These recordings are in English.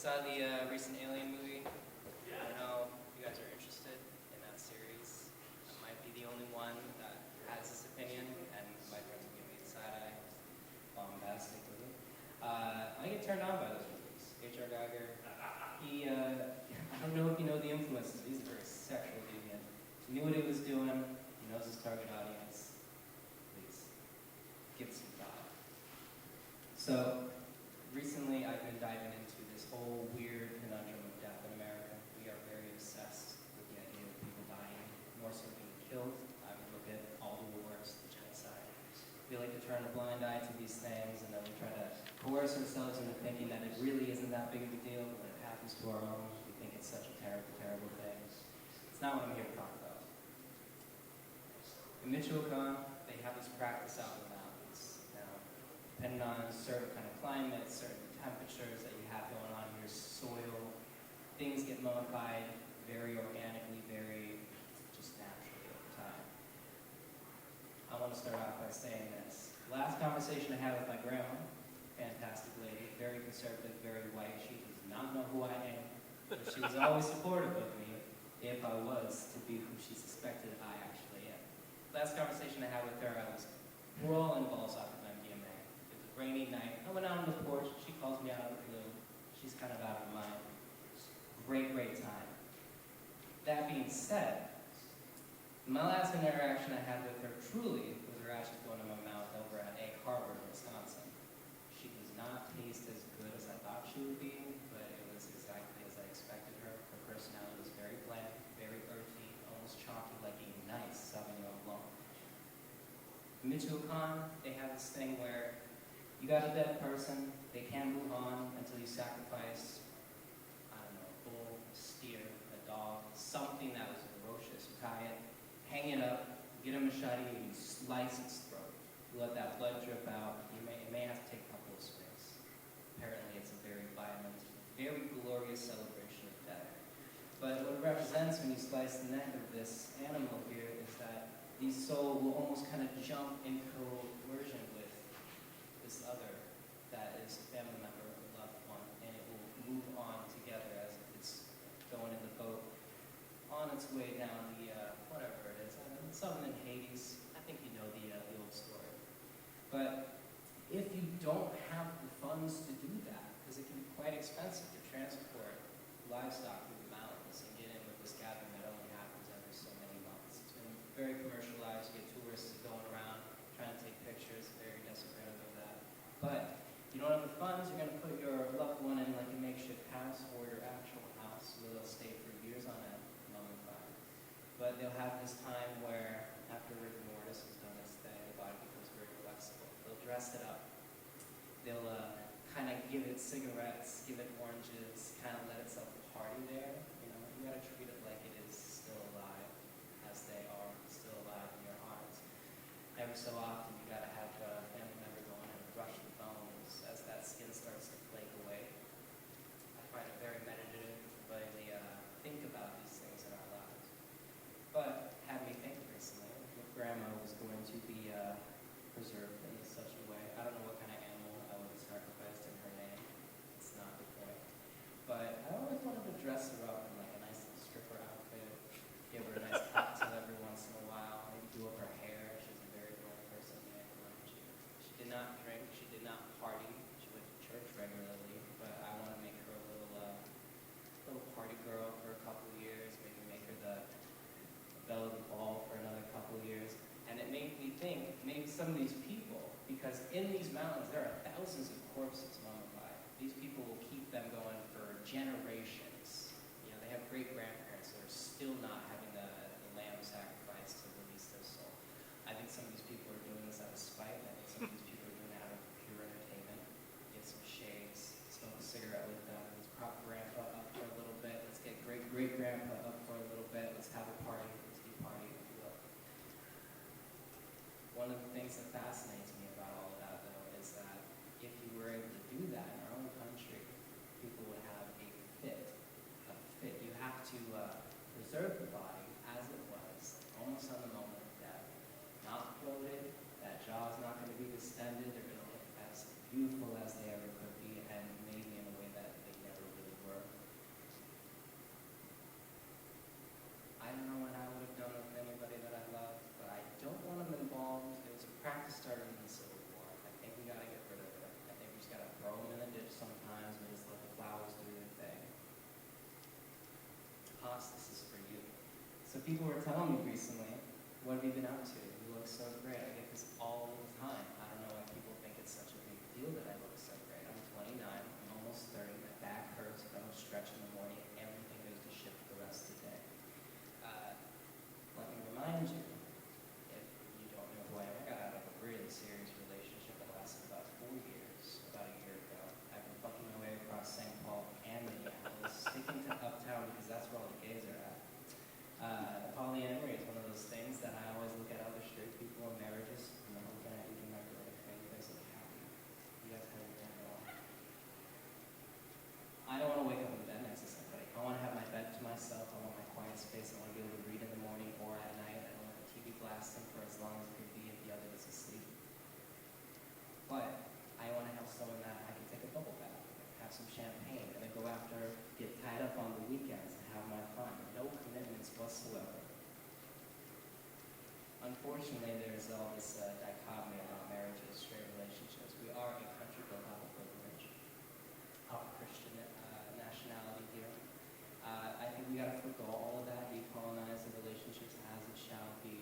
Saw the recent Alien movie. I don't know if you guys are interested in that series. I might be the only one that has this opinion, and my friends will give me the side eye. Bombastic movie. I get turned on by those movies. H.R. Geiger, I don't know if you know the influences. He's a very sexual deviant. He knew what he was doing. He knows his target audience. Please, give it some thought. So, recently I've been diving into this whole weird conundrum of death in America. We are very obsessed with the idea of people dying, more so being killed. I would look at all the wars, the genocide. We like to turn a blind eye to these things, and then we try to coerce ourselves into thinking that it really isn't that big of a deal. When it happens to our own, we think it's such a terrible, terrible thing. It's not what I'm here to talk about. In Michoacan, they have this practice out in the mountains. Now, depending on certain kind of climates, certain temperatures that you have going on in your soil, things get mummified very organically, very just naturally over time. I want to start off by saying this. Last conversation I had with my grandma, fantastic lady, very conservative, very white. She does not know who I am, but she was always supportive of me if I was to be who she suspected I actually am. Last conversation I had with her, I was brawling balls off of MDMA. It was a rainy night. I went out on the porch. She calls me out of the blue. She's kind of out of her mind. Great, great time. That being said, my last interaction I had with her truly was her ashes going in my mouth over at Egg Harbor, Wisconsin. She does not taste as good as I thought she would be, but it was exactly as I expected her. Her personality was very bland, very earthy, almost chalky, like a nice Sauvignon Blanc. In Michoacan, they have this thing where you got a dead person, they can't move on until you sacrifice, I don't know, a bull, a steer, a dog, something that was ferocious. You tie it, hang it up, get a machete, and you slice its throat. You let that blood drip out. It may have to take a couple of swings. Apparently, it's a very violent, very glorious celebration of death. But what it represents when you slice the neck of this animal here is that the soul will almost kind of jump in coercion with this other that is a family member or a loved one, and it will move on together as if it's going in the boat on its way down the, whatever it is. Something in Hades. I think you know the old story. But if you don't have the funds to do that, because it can be quite expensive to transport livestock through the mountains and get in with this gathering that only happens every so many months. It's been very commercialized. You get tourists going around trying to take pictures, very desperate of that. But you don't have the funds, you're going to put your loved one in like a makeshift house or your actual house where they'll stay for years on end, mummified. But they'll have this time where, after rigor mortis has done its thing, the body becomes very flexible. They'll dress it up. They'll kind of give it cigarettes, give it oranges, kind of let itself party there. You know, you got to treat it like it is still alive, as they are still alive in your hearts. Every so often, you got to have a family member go in and brush the bones as that skin starts to flake away. I find it very meditative, but think about these things in our lives. But had me think recently if grandma was going to be preserved in such a way. I don't know what kind of animal I would have sacrificed in her name. It's not the point. But I always wanted to dress her up in like a nice little stripper outfit, give her a nice cocktail every once in a while, maybe do up her hair. She's a very boring person. She did not drink. She did not party. She went to church regularly. But I want to make her a little party girl for a couple of years. Maybe make her the belle of the ball for another couple of years. And it made me think, maybe some of these people, because in these mountains there are thousands of corpses mummified. These people will keep them going for generations. You know, they have great-grandparents that are still not having the lamb sacrificed to release their soul. I think some of these people are doing this out of spite. I think some of these people are doing it out of pure entertainment. Get some shades, smoke a cigarette with them. Let's prop grandpa up for a little bit. Let's get great-great-grandpa up for a little bit. Let's have a party. Let's be party, if you will. One of the things that fascinates me about all of that, though, is that if you were able to do that in our own country, people would have a fit. A fit. You have to preserve the body as it was, almost on the moment of death. Not bloated. That jaw is not going to be distended. They're going to look as beautiful as they ever could be, and maybe in a way that they never really So people were telling me recently, what have you been up to? You look so great. I get this all the time. I don't know why people think it's such a big deal that I look so great. I'm 29, I'm almost 30, my back hurts, if I don't stretch in the morning, everything goes to shit for the rest of the day. Let me remind you, if you don't know who I am, I got out of a really serious relationship that lasted about 4 years, about a year ago. I've been fucking my way across St. Paul and Minneapolis, sticking to Uptown because that's where all the gays are at. Polyamory is one of those things that I always look at other straight people in marriages, and I'm looking at you and you guys look happy. You guys have your own. I don't want to wake up in bed next to somebody. I want to have my bed to myself. I want my quiet space. I want to be able to read in the morning or at night. I don't want the TV blasting for as long as it could be if the other is asleep. But I want to have someone that I can take a bubble bath, have some champagne, and then go after, get tied up on the weekends and have my fun. No commitments whatsoever. Unfortunately, there's all this dichotomy about marriages, straight relationships. We are a country built off of privilege, off of Christian nationality here. I think we got to forgo all of that, decolonize the relationships as it shall be.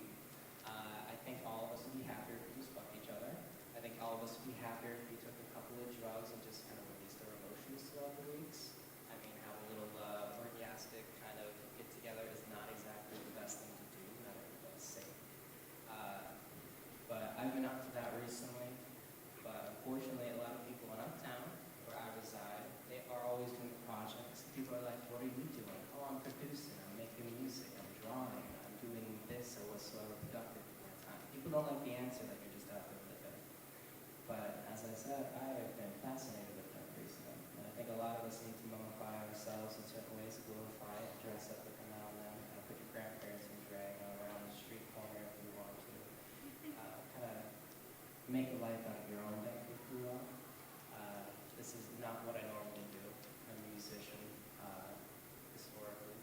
I think all of us would be happier if we just fucked each other. I think all of us would be happier if we took a couple of drugs and just kind of released our emotions throughout the weeks. I mean, have a little orgasmic kind of get together is not exactly the best thing to do. Not everybody's safe. But I've been up to that recently. But unfortunately, a lot of people in Uptown, where I reside, they are always doing projects. People are like, what are you doing? Oh, I'm producing, I'm making music, I'm drawing, I'm doing this or whatsoever productive with my time. People don't like the answer that you're just out there living. But as I said, I have been fascinated with that recently. And I think a lot of us need to mummify ourselves in certain ways, glorify it, dress up every now and then, kind of put your grandparents in drag around the street corner if you want to. Kind of make a life out of your own that you grew up. This is not what I normally do. I'm a musician, historically.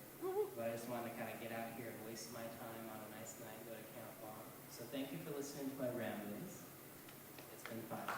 But I just wanted to kind of get out here and waste my time on a nice night, go to Camp Bar. So thank you for listening to my ramblings. It's been fun.